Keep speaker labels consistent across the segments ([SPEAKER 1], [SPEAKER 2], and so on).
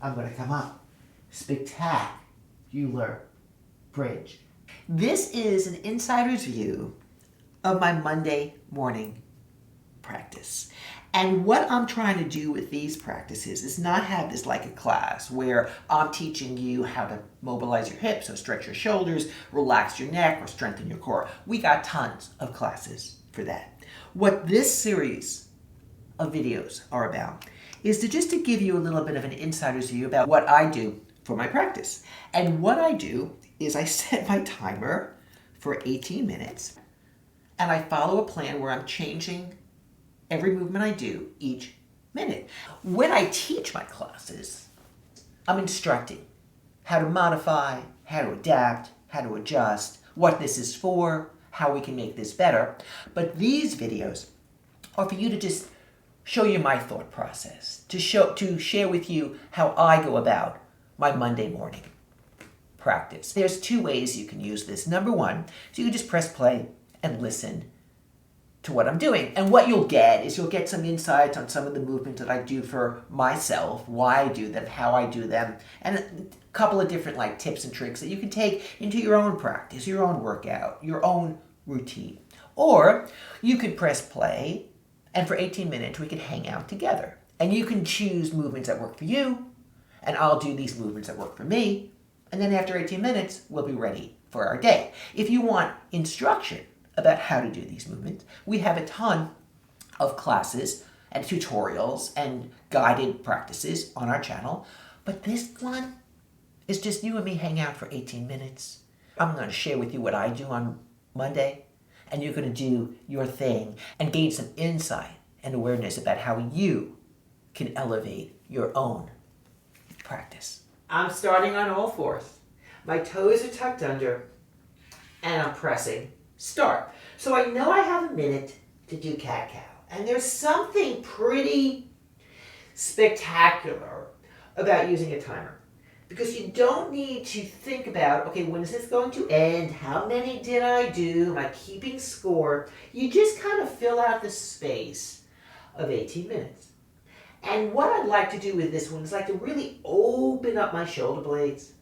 [SPEAKER 1] I'm going to come up. Spectacular bridge. This is an insider's view of my Monday morning practice. And what I'm trying to do with these practices is not have this like a class where I'm teaching you how to mobilize your hips or stretch your shoulders, relax your neck, or strengthen your core. We got tons of classes for that. What this series of videos are about is just to give you a little bit of an insider's view about what I do for my practice. And what I do is I set my timer for 18 minutes and I follow a plan where I'm changing every movement I do each minute. When I teach my classes, I'm instructing how to modify, how to adapt, how to adjust, what this is for, how we can make this better. But these videos are for you to just show you my thought process, to share with you how I go about my Monday morning practice. There's two ways you can use this. Number one, so you can just press play and listen to what I'm doing. And what you'll get is you'll get some insights on some of the movements that I do for myself, why I do them, how I do them, and a couple of different like tips and tricks that you can take into your own practice, your own workout, your own routine. Or you could press play and for 18 minutes we could hang out together. And you can choose movements that work for you, and I'll do these movements that work for me. And then after 18 minutes, we'll be ready for our day. If you want instruction about how to do these movements, we have a ton of classes and tutorials and guided practices on our channel. But this one is just you and me hang out for 18 minutes. I'm going to share with you what I do on Monday, and you're going to do your thing and gain some insight and awareness about how you can elevate your own practice. I'm starting on all fours. My toes are tucked under, and I'm pressing start. So I know I have a minute to do cat-cow. And there's something pretty spectacular about using a timer. Because you don't need to think about, okay, when is this going to end? How many did I do? Am I keeping score? You just kind of fill out the space of 18 minutes. And what I'd like to do with this one is like to really open up my shoulder blades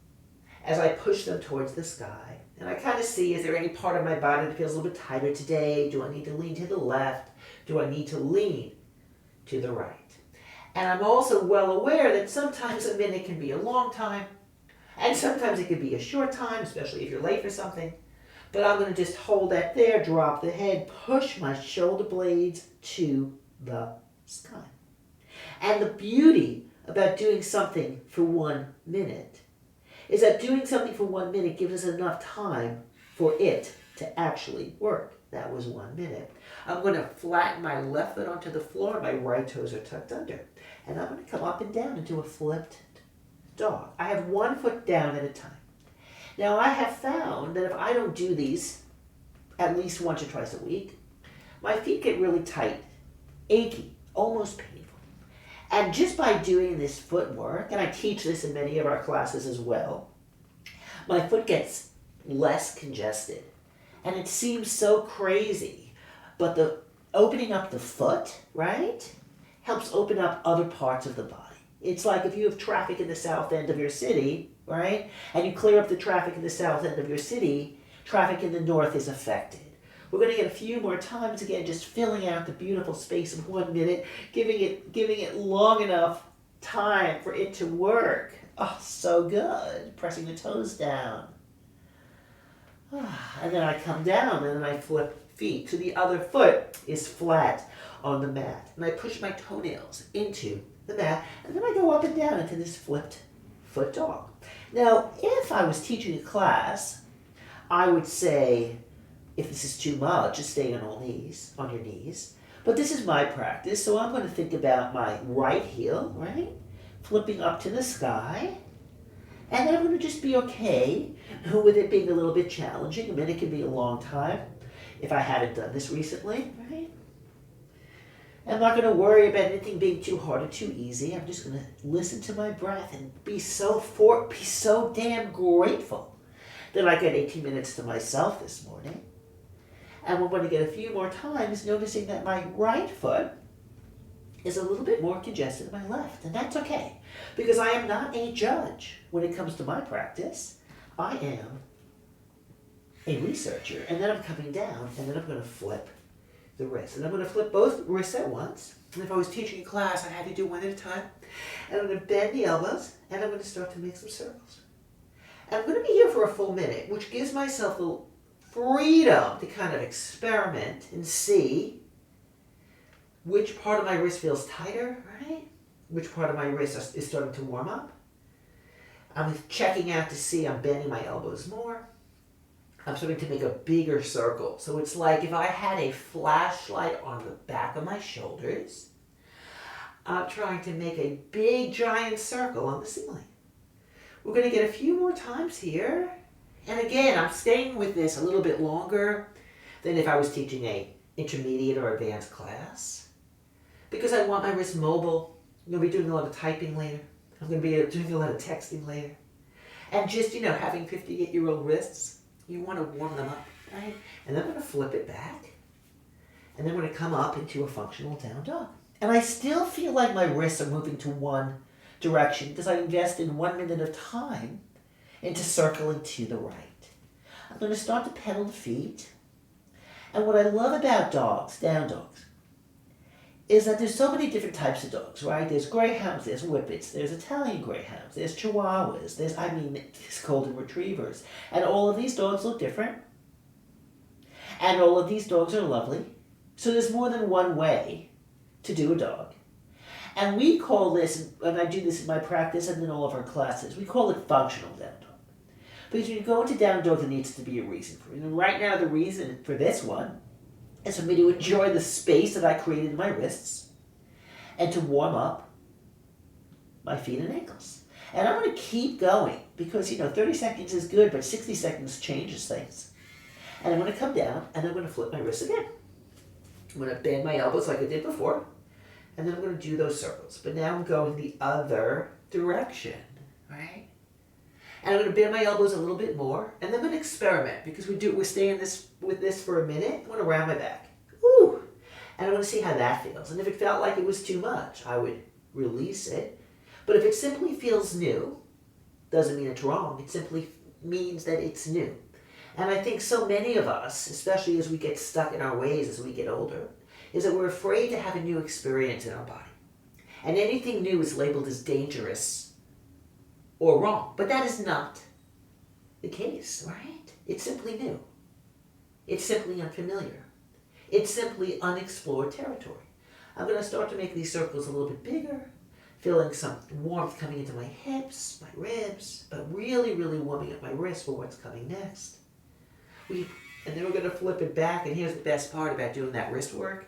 [SPEAKER 1] as I push them towards the sky. And I kind of see, is there any part of my body that feels a little bit tighter today? Do I need to lean to the left? Do I need to lean to the right? And I'm also well aware that sometimes a minute can be a long time, and sometimes it could be a short time, especially if you're late for something. But I'm going to just hold that there, drop the head, push my shoulder blades to the sky. And the beauty about doing something for 1 minute is that doing something for 1 minute gives us enough time for it to actually work. That was 1 minute. I'm going to flatten my left foot onto the floor. My right toes are tucked under. And I'm going to come up and down into a flipped dog. I have 1 foot down at a time. Now I have found that if I don't do these at least once or twice a week, my feet get really tight, achy, almost painful. And just by doing this footwork, and I teach this in many of our classes as well, my foot gets less congested. And it seems so crazy, but the opening up the foot, right, helps open up other parts of the body. It's like if you have traffic in the south end of your city, right, and you clear up the traffic in the south end of your city, traffic in the north is affected. We're going to get a few more times again, just filling out the beautiful space of 1 minute, giving it long enough time for it to work. Oh, so good. Pressing the toes down. And then I come down and then I flip feet. So the other foot is flat on the mat. And I push my toenails into the mat. And then I go up and down into this flipped foot dog. Now, if I was teaching a class, I would say, if this is too much, just stay on your knees. But this is my practice, so I'm going to think about my right heel, right? Flipping up to the sky. And then I'm going to just be okay with it being a little bit challenging. A minute can be a long time if I haven't done this recently, right? I'm not going to worry about anything being too hard or too easy. I'm just going to listen to my breath and be so damn grateful that I got 18 minutes to myself this morning. And we're going to get a few more times noticing that my right foot is a little bit more congested in my left. And that's okay, because I am not a judge when it comes to my practice. I am a researcher. And then I'm coming down, and then I'm going to flip the wrist. And I'm going to flip both wrists at once. And if I was teaching a class, I had to do one at a time. And I'm going to bend the elbows, and I'm going to start to make some circles. And I'm going to be here for a full minute, which gives myself the freedom to kind of experiment and see which part of my wrist feels tighter, right? Which part of my wrist is starting to warm up. I'm checking out to see I'm bending my elbows more. I'm starting to make a bigger circle. So it's like if I had a flashlight on the back of my shoulders, I'm trying to make a big giant circle on the ceiling. We're going to get a few more times here. And again, I'm staying with this a little bit longer than if I was teaching a intermediate or advanced class, because I want my wrist mobile. I'm going to be doing a lot of typing later. I'm going to be doing a lot of texting later. And just, having 58-year-old wrists, you want to warm them up, right? And then I'm going to flip it back. And then we're going to come up into a functional down dog. And I still feel like my wrists are moving to one direction because I invested 1 minute of time into circling to the right. I'm going to start to pedal the feet. And what I love about dogs, down dogs, is that there's so many different types of dogs, right? There's greyhounds, there's whippets, there's Italian greyhounds, there's chihuahuas, there's golden retrievers. And all of these dogs look different. And all of these dogs are lovely. So there's more than one way to do a dog. And we call this, and I do this in my practice and in all of our classes, we call it functional down dog. Because when you go into down dog, there needs to be a reason for it. And right now the reason for this one is for me to enjoy the space that I created in my wrists and to warm up my feet and ankles. And I'm going to keep going because, 30 seconds is good, but 60 seconds changes things. And I'm going to come down and I'm going to flip my wrists again. I'm going to bend my elbows like I did before. And then I'm going to do those circles. But now I'm going the other direction, right? And I'm going to bend my elbows a little bit more. And then I'm going to experiment because we're staying with this for a minute. I'm going to round my back. Woo! And I'm going to see how that feels. And if it felt like it was too much, I would release it. But if it simply feels new, doesn't mean it's wrong. It simply means that it's new. And I think so many of us, especially as we get stuck in our ways as we get older, is that we're afraid to have a new experience in our body. And anything new is labeled as dangerous or wrong. But that is not the case, right? It's simply new. It's simply unfamiliar. It's simply unexplored territory. I'm going to start to make these circles a little bit bigger, feeling some warmth coming into my hips, my ribs, but really, really warming up my wrists for what's coming next. And then we're going to flip it back, and here's the best part about doing that wrist work.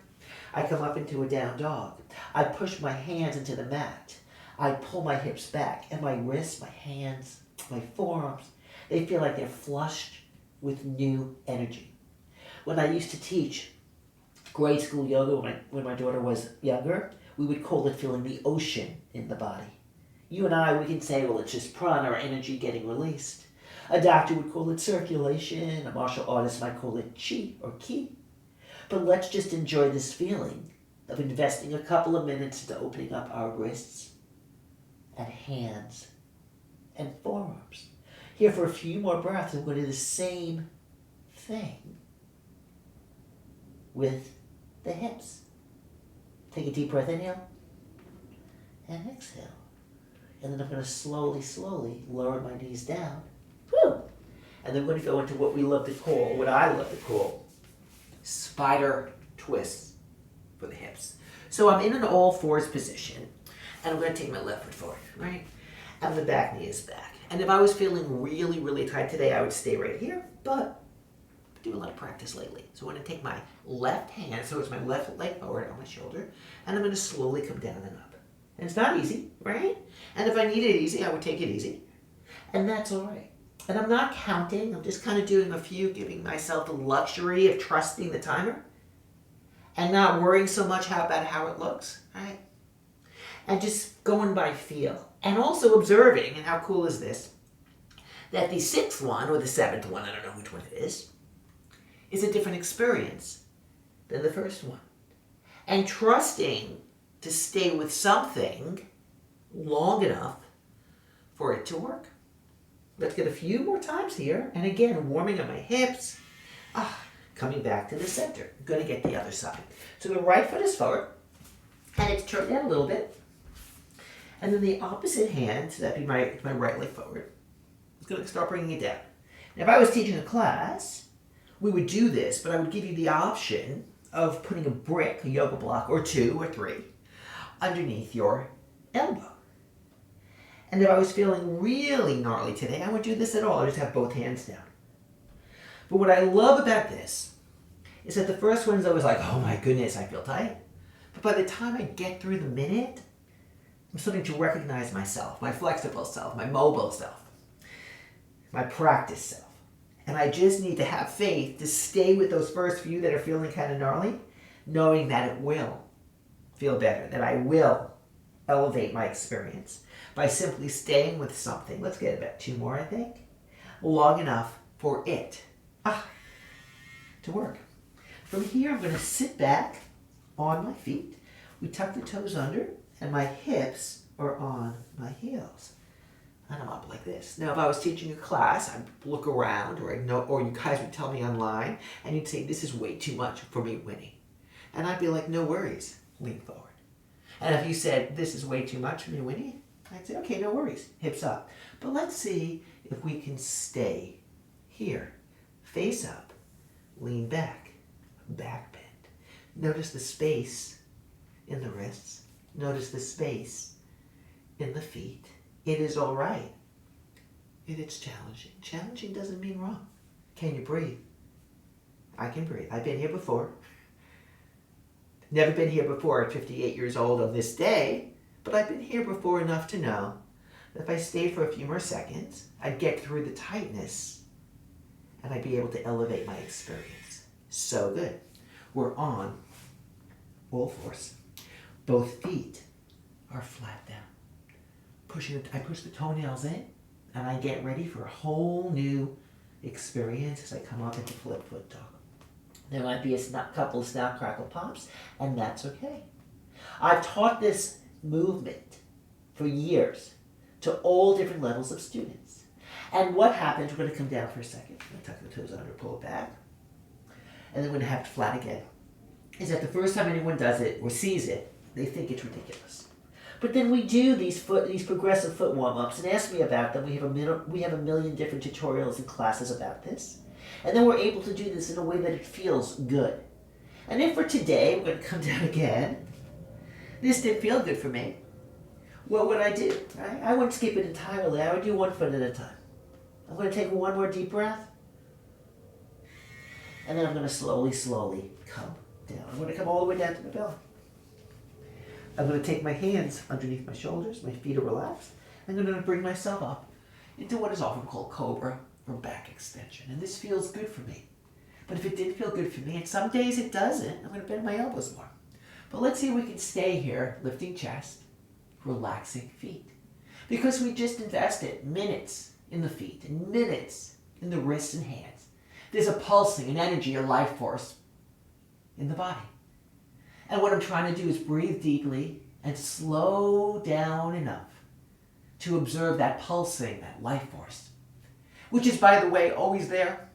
[SPEAKER 1] I come up into a down dog. I push my hands into the mat. I pull my hips back, and my wrists, my hands, my forearms, they feel like they're flushed with new energy. When I used to teach grade school yoga when my daughter was younger, we would call it feeling the ocean in the body. You and I, we can say, well, it's just prana or energy getting released. A doctor would call it circulation. A martial artist might call it chi or ki. But let's just enjoy this feeling of investing a couple of minutes into opening up our wrists and hands and forearms. Here for a few more breaths, I'm going to do the same thing with the hips. Take a deep breath, inhale, and exhale. And then I'm going to slowly, slowly lower my knees down. Woo! And then we're going to go into what I love to call, spider twists for the hips. So I'm in an all fours position, and I'm going to take my left foot forward, right? And the back knee is back. And if I was feeling really, really tight today, I would stay right here, but I'm doing a lot of practice lately. So I'm going to take my left hand, so it's my left leg forward on my shoulder, and I'm going to slowly come down and up. And it's not easy, right? And if I needed it easy, I would take it easy. And that's all right. And I'm not counting. I'm just kind of doing a few, giving myself the luxury of trusting the timer and not worrying so much about how it looks, right? And just going by feel. And also observing, and how cool is this, that the sixth one, or the seventh one, I don't know which one it is a different experience than the first one. And trusting to stay with something long enough for it to work. Let's get a few more times here. And again, warming up my hips. Coming back to the center. I'm going to get the other side. So the right foot is forward. And it's turned down a little bit. And then the opposite hand, so that'd be my right leg forward. I'm going to start bringing it down. Now if I was teaching a class, we would do this, but I would give you the option of putting a brick, a yoga block, or 2 or 3 underneath your elbow. And if I was feeling really gnarly today, I wouldn't do this at all. I just have both hands down. But what I love about this is that the first one is always like, oh my goodness, I feel tight. But by the time I get through the minute, I'm starting to recognize myself, my flexible self, my mobile self, my practice self. And I just need to have faith to stay with those first few that are feeling kind of gnarly, knowing that it will feel better, that I will elevate my experience by simply staying with something. Let's get about 2 more, I think. Long enough for it to work. From here, I'm going to sit back on my feet. We tuck the toes under, and my hips are on my heels. And I'm up like this. Now, if I was teaching a class, I'd look around, or you guys would tell me online, and you'd say, this is way too much for me, Wini. And I'd be like, no worries, lean forward. And if you said, this is way too much for me, Wini, I'd say, okay, no worries, hips up. But let's see if we can stay here. Face up, lean back, back bend. Notice the space in the wrists. Notice the space in the feet. It is all right. It's challenging. Challenging doesn't mean wrong. Can you breathe? I can breathe. I've been here before. Never been here before at 58 years old on this day, but I've been here before enough to know that if I stayed for a few more seconds, I'd get through the tightness and I'd be able to elevate my experience. So good. We're on all fours. Both feet are flat down. I push the toenails in, and I get ready for a whole new experience as I come up into flip foot dog. There might be a couple of snap, crackle, pops, and that's okay. I've taught this movement for years to all different levels of students. And what happens, we're going to come down for a second. I'm going to tuck the toes under, pull it back, and then we're going to have it flat again. Is that the first time anyone does it or sees it, they think it's ridiculous. But then we do these progressive foot warm-ups, and ask me about them. We have a million different tutorials and classes about this. And then we're able to do this in a way that it feels good. And then for today, we're going to come down again. This didn't feel good for me. What would I do? I wouldn't skip it entirely. I would do 1 foot at a time. I'm going to take 1 more deep breath. And then I'm going to slowly come down. I'm going to come all the way down to the belly. I'm going to take my hands underneath my shoulders, my feet are relaxed, and I'm going to bring myself up into what is often called cobra or back extension. And this feels good for me. But if it didn't feel good for me, and some days it doesn't, I'm going to bend my elbows more. But let's see if we can stay here, lifting chest, relaxing feet. Because we just invested minutes in the feet and minutes in the wrists and hands. There's a pulsing, an energy, a life force in the body. And what I'm trying to do is breathe deeply and slow down enough to observe that pulsing, that life force, which is, by the way, always there.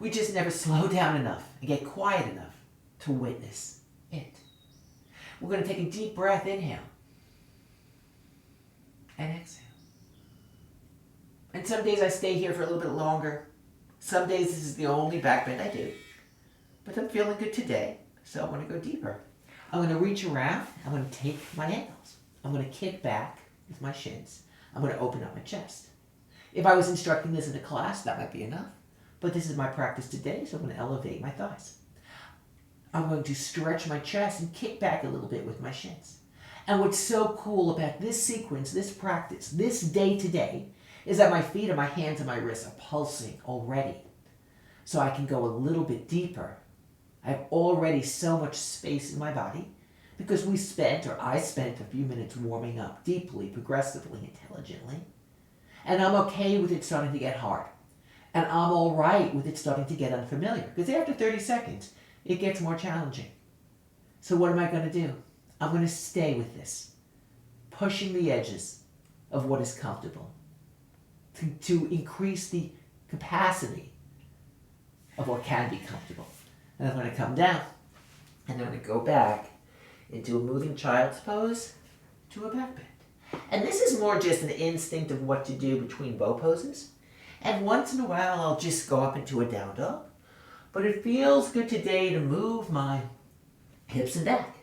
[SPEAKER 1] We just never slow down enough and get quiet enough to witness it. We're going to take a deep breath, inhale, and exhale. And some days I stay here for a little bit longer. Some days this is the only back bend I do. But I'm feeling good today. So I'm going to go deeper. I'm going to reach around. I'm going to take my ankles. I'm going to kick back with my shins. I'm going to open up my chest. If I was instructing this in a class, that might be enough. But this is my practice today, so I'm going to elevate my thighs. I'm going to stretch my chest and kick back a little bit with my shins. And what's so cool about this sequence, this practice, this day today, is that my feet and my hands and my wrists are pulsing already. So I can go a little bit deeper. I have already so much space in my body because I spent a few minutes warming up deeply, progressively, intelligently. And I'm okay with it starting to get hard. And I'm all right with it starting to get unfamiliar because after 30 seconds, it gets more challenging. So what am I going to do? I'm going to stay with this, pushing the edges of what is comfortable to increase the capacity of what can be comfortable. And I'm going to come down, and I'm going to go back into a moving child's pose to a back bend. And this is more just an instinct of what to do between bow poses. And once in a while, I'll just go up into a down dog. But it feels good today to move my hips and back.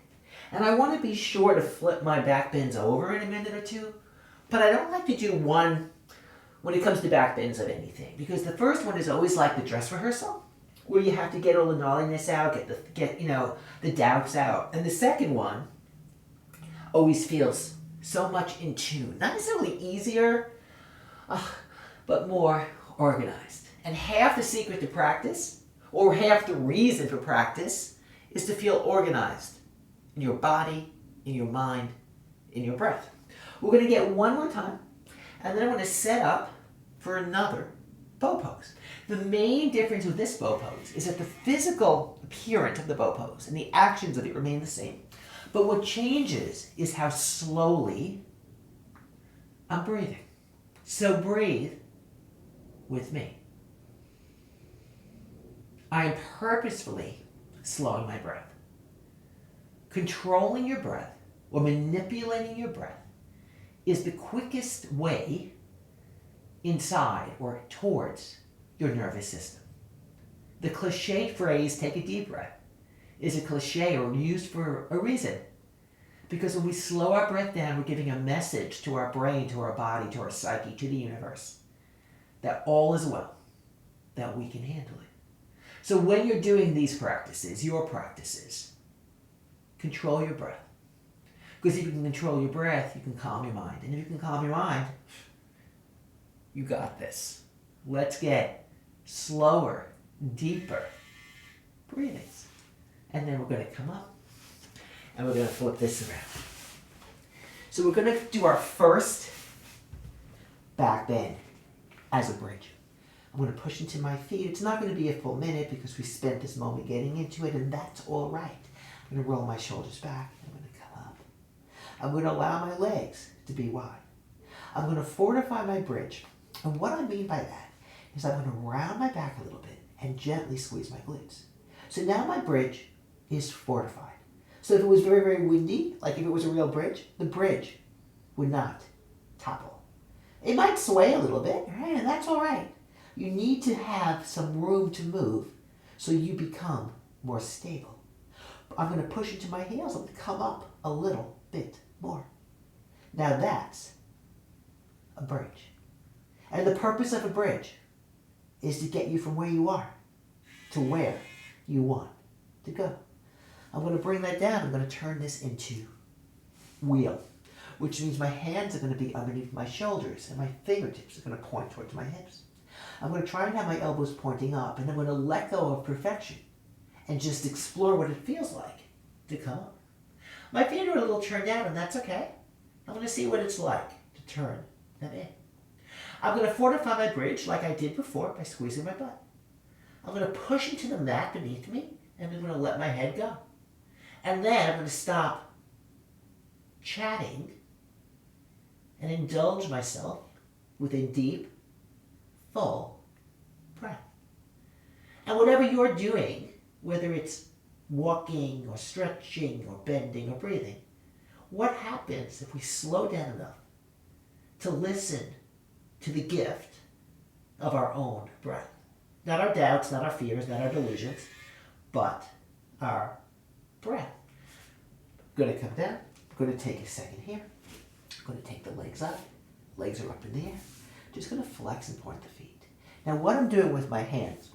[SPEAKER 1] And I want to be sure to flip my back bends over in a minute or two. But I don't like to do one when it comes to back bends of anything. Because the first one is always like the dress rehearsal, where you have to get all the naughtiness out, get the doubts out. And the second one always feels so much in tune. Not necessarily easier, but more organized. And half the secret to practice, or half the reason for practice, is to feel organized in your body, in your mind, in your breath. We're going to get one more time, and then I'm going to set up for another bow pose. The main difference with this bow pose is that the physical appearance of the bow pose and the actions of it remain the same. But what changes is how slowly I'm breathing. So breathe with me. I am purposefully slowing my breath. Controlling your breath or manipulating your breath is the quickest way inside or towards your nervous system. The cliche phrase, take a deep breath, is a cliche or used for a reason. Because when we slow our breath down, we're giving a message to our brain, to our body, to our psyche, to the universe, that all is well, that we can handle it. So when you're doing these practices, your practices, control your breath. Because if you can control your breath, you can calm your mind. And if you can calm your mind, you got this. Let's get slower, deeper breathings. And then we're going to come up and we're going to flip this around. So we're going to do our first back bend as a bridge. I'm going to push into my feet. It's not going to be a full minute because we spent this moment getting into it, and that's all right. I'm going to roll my shoulders back. I'm going to come up. I'm going to allow my legs to be wide. I'm going to fortify my bridge. And what I mean by that is I'm going to round my back a little bit and gently squeeze my glutes. So now my bridge is fortified. So if it was very, very windy, like if it was a real bridge, the bridge would not topple. It might sway a little bit, right? And that's all right. You need to have some room to move so you become more stable. I'm going to push into my heels. I'm going to come up a little bit more. Now that's a bridge. And the purpose of a bridge is to get you from where you are to where you want to go. I'm going to bring that down. I'm going to turn this into wheel, which means my hands are going to be underneath my shoulders and my fingertips are going to point towards my hips. I'm going to try and have my elbows pointing up, and I'm going to let go of perfection and just explore what it feels like to come up. My feet are a little turned down, and that's okay. I'm going to see what it's like to turn them in. I'm going to fortify my bridge like I did before by squeezing my butt. I'm going to push into the mat beneath me, and I'm going to let my head go. And then I'm going to stop chatting and indulge myself with a deep, full breath. And whatever you're doing, whether it's walking or stretching or bending or breathing, what happens if we slow down enough to listen to the gift of our own breath? Not our doubts, not our fears, not our delusions, but our breath. I'm going to come down. I'm going to take a second here. I'm going to take the legs up. Legs are up in the air. Just going to flex and point the feet. Now what I'm doing with my hands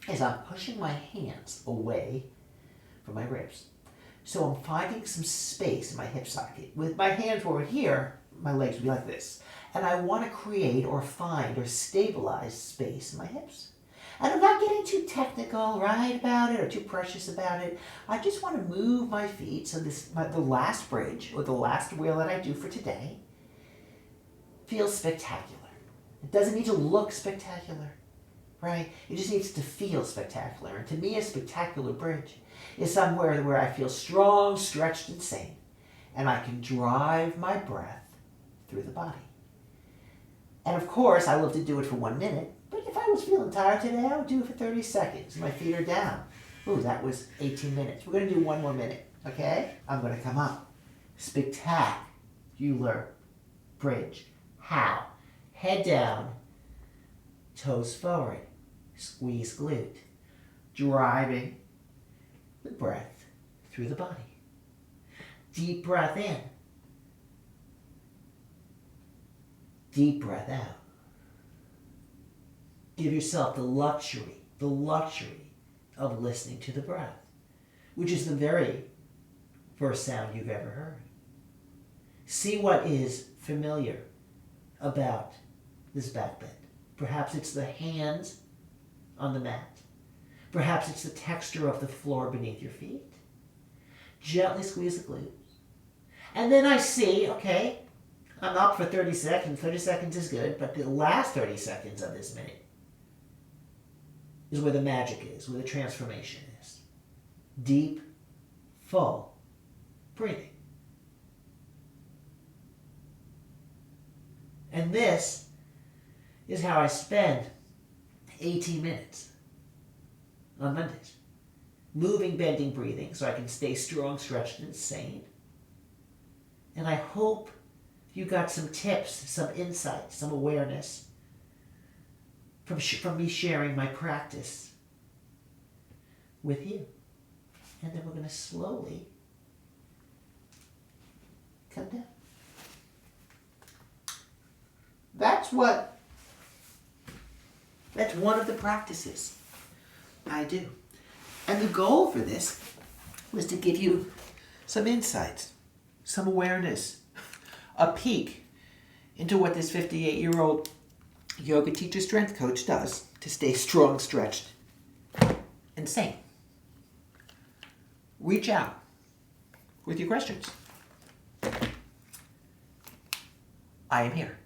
[SPEAKER 1] is I'm pushing my hands away from my ribs. So I'm finding some space in my hip socket. With my hands forward here, my legs would be like this. And I want to create or find or stabilize space in my hips. And I'm not getting too technical, right, about it or too precious about it. I just want to move my feet so the last bridge or the last wheel that I do for today feels spectacular. It doesn't need to look spectacular, right? It just needs to feel spectacular. And to me, a spectacular bridge is somewhere where I feel strong, stretched, and sane. and I can drive my breath through the body. And of course, I love to do it for 1 minute, but if I was feeling tired today, I would do it for 30 seconds. My feet are down. Ooh, that was 18 minutes. We're going to do 1 more minute, okay? I'm going to come up. Spectacular bridge. How? Head down, toes forward, squeeze glute, driving the breath through the body. Deep breath in. Deep breath out. Give yourself the luxury of listening to the breath, which is the very first sound you've ever heard. See what is familiar about this back bend. Perhaps it's the hands on the mat. Perhaps it's the texture of the floor beneath your feet. Gently squeeze the glutes. And then I see, okay, I'm up for 30 seconds. 30 seconds is good, but the last 30 seconds of this minute is where the magic is, where the transformation is. Deep, full breathing. And this is how I spend 18 minutes on Mondays. Moving, bending, breathing, so I can stay strong, stretched, and sane. And I hope you got some tips, some insight, some awareness from me sharing my practice with you. And then we're going to slowly come down. That's one of the practices I do. And the goal for this was to give you some insights, some awareness, a peek into what this 58-year-old yoga teacher strength coach does to stay strong, stretched, and sane. Reach out with your questions. I am here.